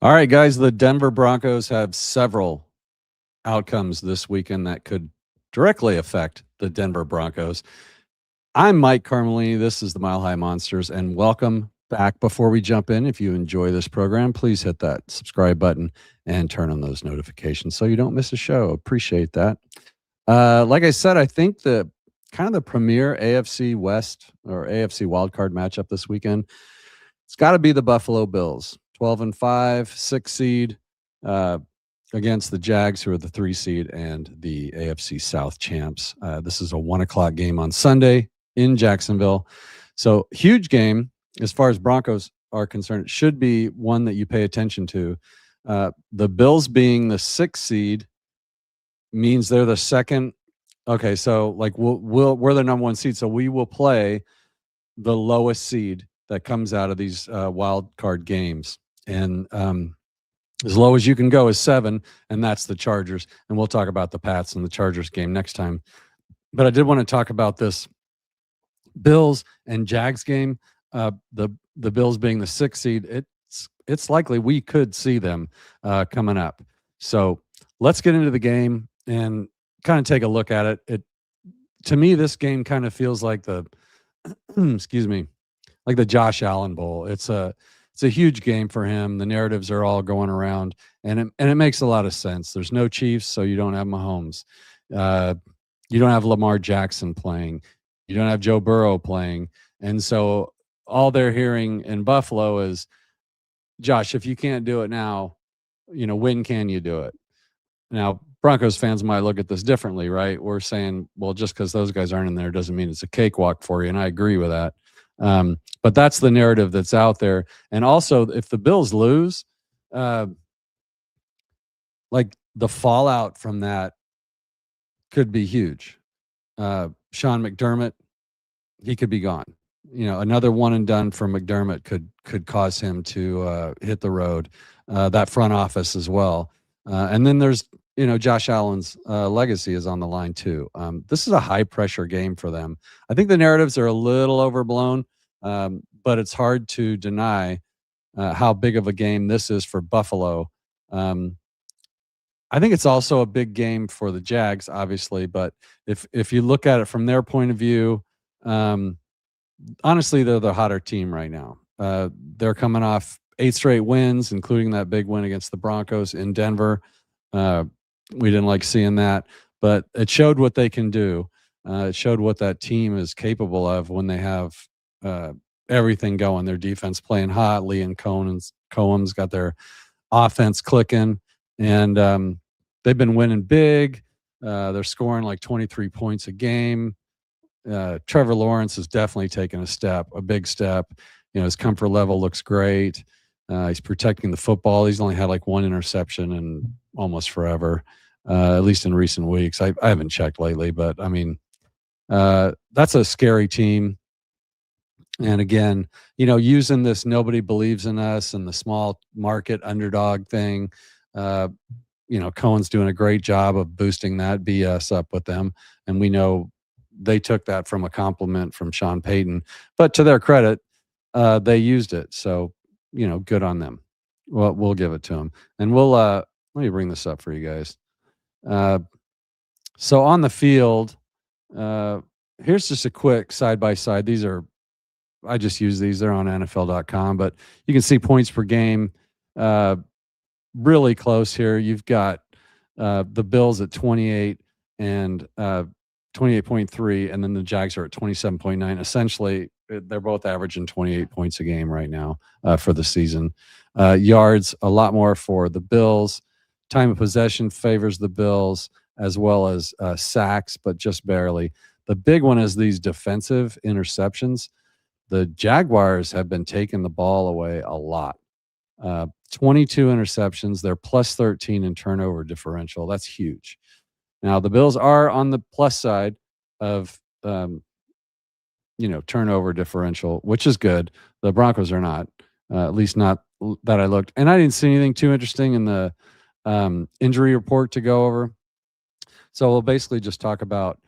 All right, guys, the Denver Broncos have several outcomes this weekend that could directly affect the Denver Broncos. I'm Mike Carmelini. This is the Mile High Monsters, and welcome back. Before we jump in, if you enjoy this program, please hit that subscribe button and turn on those notifications so you don't miss a show. Appreciate that. Like I said, I think the kind of the premier AFC West or AFC wildcard matchup this weekend, it's got to be the Buffalo Bills, 12-5, 6 seed, uh, against the Jags, who are the 3 seed and the AFC South champs. This is a 1:00 game on Sunday in Jacksonville. So huge game as far as Broncos are concerned. It should be one that you pay attention to. The Bills being the 6th seed means they're the second. Okay, so like we're the number 1 seed, so we will play the lowest seed that comes out of these wild card games. And as low as you can go is 7, and that's the Chargers. And we'll talk about the Pats and the Chargers game next time. But I did want to talk about this Bills and Jags game. The Bills being the 6th seed, it's likely we could see them coming up. So let's get into the game and kind of take a look at it. To me, this game kind of feels like the excuse me, like the Josh Allen Bowl. It's a huge game for him. The narratives are all going around, and it makes a lot of sense. There's no Chiefs, so you don't have Mahomes. You don't have Lamar Jackson playing. You don't have Joe Burrow playing. And so all they're hearing in Buffalo is, Josh, if you can't do it now, when can you do it? Now, Broncos fans might look at this differently, right? We're saying, well, just because those guys aren't in there doesn't mean it's a cakewalk for you, and I agree with that. But that's the narrative that's out there. And also, if the Bills lose, like the fallout from that could be huge. Sean McDermott, he could be gone. Another one and done for McDermott could cause him to hit the road. That front office as well. And then there's, Josh Allen's legacy is on the line too. This is a high pressure game for them. I think the narratives are a little overblown, but it's hard to deny how big of a game this is for Buffalo. I think it's also a big game for the Jags, obviously, but if you look at it from their point of view, honestly, they're the hotter team right now. They're coming off 8 straight wins, including that big win against the Broncos in Denver. We didn't like seeing that, but it showed what they can do. It showed what that team is capable of when they have everything going. Their defense playing hot. Lee and Cohen's got their offense clicking, and they've been winning big. They're scoring like 23 points a game. Trevor Lawrence has definitely taken a big step. His comfort level looks great. He's protecting the football. He's only had like 1 interception in almost forever, at least in recent weeks. I haven't checked lately, but I mean, that's a scary team. And again, using this nobody believes in us and the small market underdog thing, Cohen's doing a great job of boosting that BS up with them. And we know they took that from a compliment from Sean Payton, but to their credit, they used it. So, good on them. Well, we'll give it to them. And let me bring this up for you guys. So on the field, here's just a quick side-by-side. I just use these. They're on NFL.com, but you can see points per game really close here. You've got the Bills at 28 and 28.3, and then the Jags are at 27.9. Essentially, they're both averaging 28 points a game right now for the season. Yards, a lot more for the Bills. Time of possession favors the Bills, as well as sacks, but just barely. The big one is these defensive interceptions. The Jaguars have been taking the ball away a lot. 22 interceptions. They're plus 13 in turnover differential. That's huge. Now, the Bills are on the plus side of, turnover differential, which is good. The Broncos are not, at least not that I looked. And I didn't see anything too interesting in the injury report to go over. So we'll basically just talk about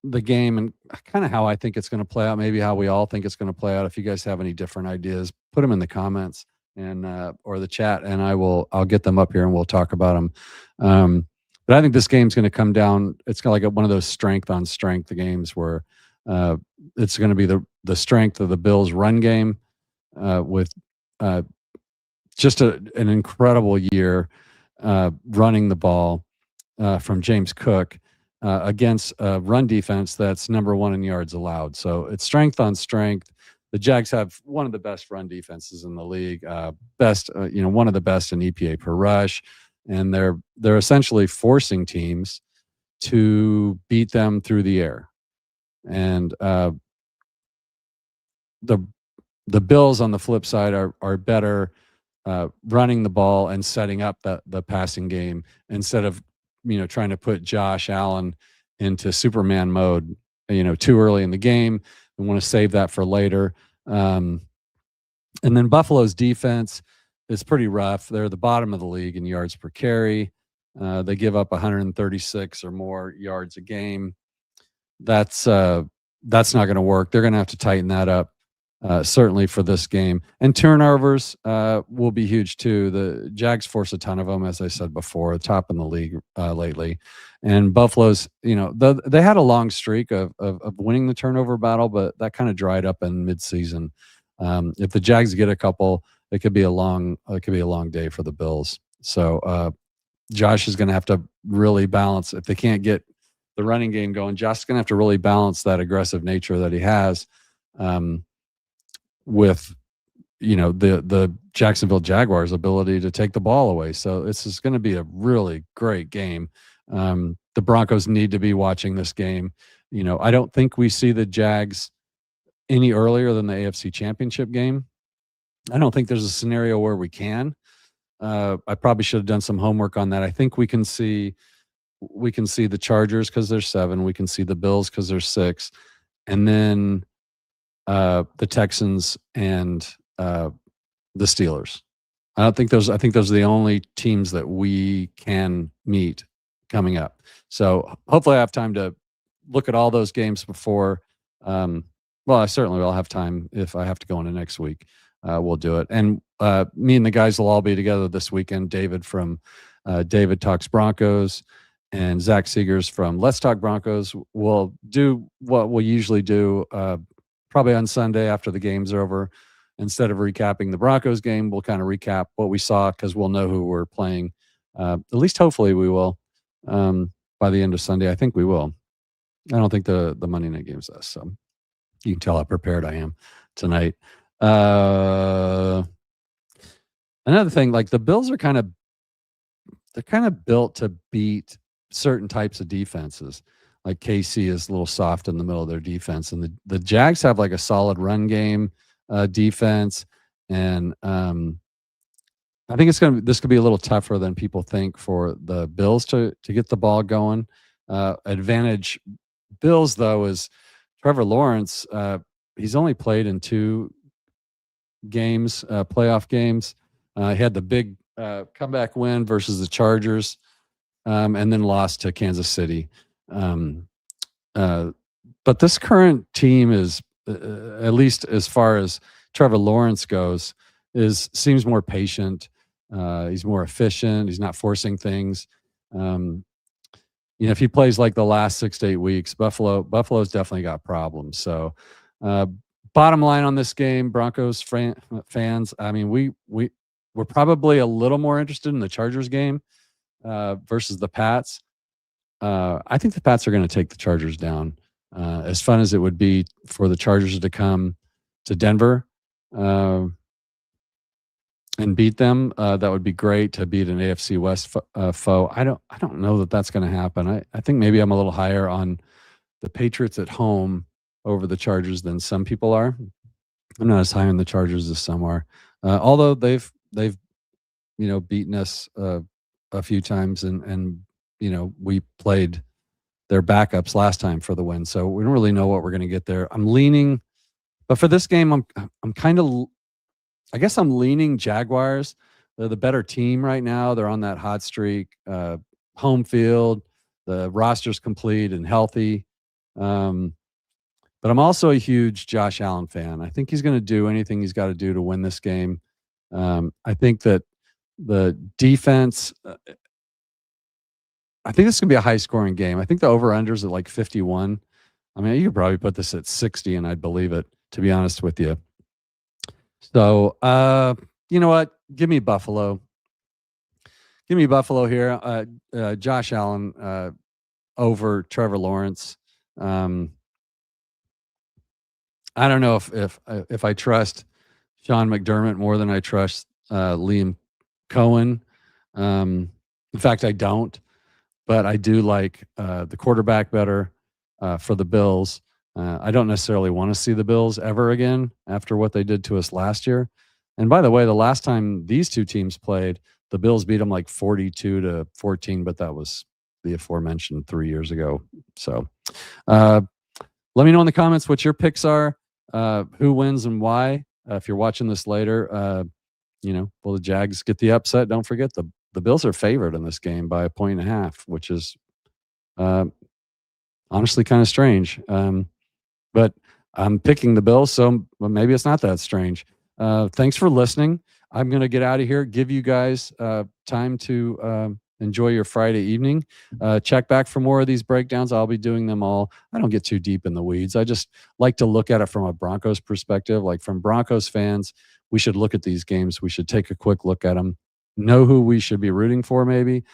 the game and kind of how I think it's going to play out, maybe how we all think it's going to play out. If you guys have any different ideas, put them in the comments and or the chat, and I'll get them up here and we'll talk about them. But I think this game's going to come down. It's kind of like one of those strength on strength games where uh, it's going to be the strength of the Bills' run game with uh, just an incredible year running the ball from James Cook against a run defense that's number one in yards allowed. So it's strength on strength. The Jags have one of the best run defenses in the league, one of the best in EPA per rush, and they're essentially forcing teams to beat them through the air. And the Bills on the flip side are better running the ball and setting up the passing game instead of trying to put Josh Allen into Superman mode too early in the game. We want to save that for later. And then Buffalo's defense is pretty rough. They're the bottom of the league in yards per carry. They give up 136 or more yards a game. That's not going to work. They're going to have to tighten that up. Certainly for this game. And turnovers will be huge too. The Jags force a ton of them, as I said before, top in the league lately. And Buffalo's, they had a long streak of winning the turnover battle, but that kind of dried up in midseason. If the Jags get a couple, it could be a long day for the Bills. So Josh is going to have to really balance. If they can't get the running game going, Josh is going to have to really balance that aggressive nature that he has. With the Jacksonville Jaguars' ability to take the ball away. So this is going to be a really great game. The Broncos need to be watching this game. I don't think we see the Jags any earlier than the AFC Championship game. I don't think there's a scenario where we can. I probably should have done some homework on that. I think we can see the Chargers because there's 7. We can see the Bills because there's 6. And then the Texans and the Steelers. I think those are the only teams that we can meet coming up. So hopefully I have time to look at all those games before. I certainly will have time if I have to go into next week. We'll do it. And me and the guys will all be together this weekend. David from David Talks Broncos and Zach Seegers from Let's Talk Broncos will do what we usually do probably on Sunday after the games are over. Instead of recapping the Broncos game, we'll kind of recap what we saw because we'll know who we're playing. At least hopefully we will by the end of Sunday. I think we will. I don't think the Monday night game's us. So you can tell how prepared I am tonight. Another thing, like the Bills are kind of built to beat certain types of defenses. Like KC is a little soft in the middle of their defense, and the Jags have like a solid run game defense, and I think this could be a little tougher than people think for the Bills to get the ball going. Advantage Bills though is Trevor Lawrence. He's only played in 2 games, playoff games. He had the big comeback win versus the Chargers, and then lost to Kansas City. But this current team is, at least as far as Trevor Lawrence goes, seems more patient. He's more efficient. He's not forcing things. If he plays like the last 6 to 8 weeks, Buffalo's definitely got problems. So, bottom line on this game, Broncos fans, I mean, we're probably a little more interested in the Chargers game versus the Pats. I think the Pats are going to take the Chargers down. As fun as it would be for the Chargers to come to Denver and beat them, that would be great to beat an AFC West foe. I don't know that that's going to happen. I think maybe I'm a little higher on the Patriots at home over the Chargers than some people are. I'm not as high on the Chargers as some are, although they've beaten us a few times, and we played their backups last time for the win, so we don't really know what we're going to get there. I'm leaning, but for this game, I'm kind of, I guess I'm leaning Jaguars. They're the better team right now. They're on that hot streak. Home field, the roster's complete and healthy. But I'm also a huge Josh Allen fan. I think he's going to do anything he's got to do to win this game. I think that the defense. I think this is gonna be a high scoring game. I think the over unders at like 51. I mean, you could probably put this at 60, and I'd believe it. To be honest with you. So, you know what? Give me Buffalo. Give me Buffalo here. Josh Allen over Trevor Lawrence. Um, I don't know if I trust Sean McDermott more than I trust Liam Cohen. In fact, I don't, but I do like the quarterback better for the Bills. I don't necessarily want to see the Bills ever again after what they did to us last year. And by the way, the last time these two teams played, the Bills beat them like 42-14, but that was the aforementioned 3 years ago. So let me know in the comments what your picks are, who wins and why. If you're watching this later, will the Jags get the upset? Don't forget the Bills are favored in this game by 1.5, which is honestly kind of strange. But I'm picking the Bills, so maybe it's not that strange. Thanks for listening. I'm going to get out of here, give you guys time to enjoy your Friday evening. Check back for more of these breakdowns. I'll be doing them all. I don't get too deep in the weeds. I just like to look at it from a Broncos perspective. Like from Broncos fans, we should look at these games. We should take a quick look at them, know who we should be rooting for maybe.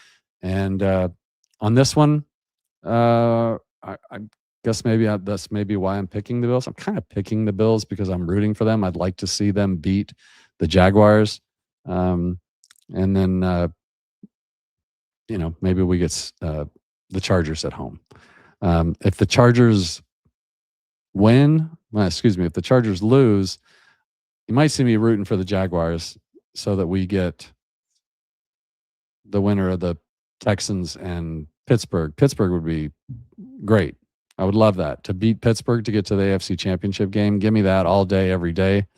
And on this one, I guess maybe that's maybe why I'm picking the Bills. I'm kind of picking the Bills because I'm rooting for them. I'd like to see them beat the Jaguars. And then, maybe we get the Chargers at home. If the Chargers win, if the Chargers lose, you might see me rooting for the Jaguars so that we get the winner of the Texans and Pittsburgh. Pittsburgh would be great. I would love that, to beat Pittsburgh to get to the AFC Championship game. Give me that all day, every day.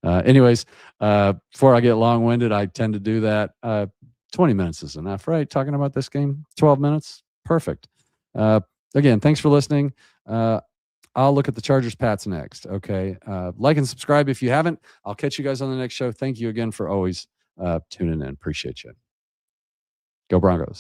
Anyways, before I get long-winded, I tend to do that. 20 minutes is enough, right? Talking about this game, 12 minutes, perfect. Again, thanks for listening. I'll look at the Chargers Pats next. Okay, like and subscribe if you haven't. I'll catch you guys on the next show. Thank you again for always tuning in. Appreciate you. Go Broncos.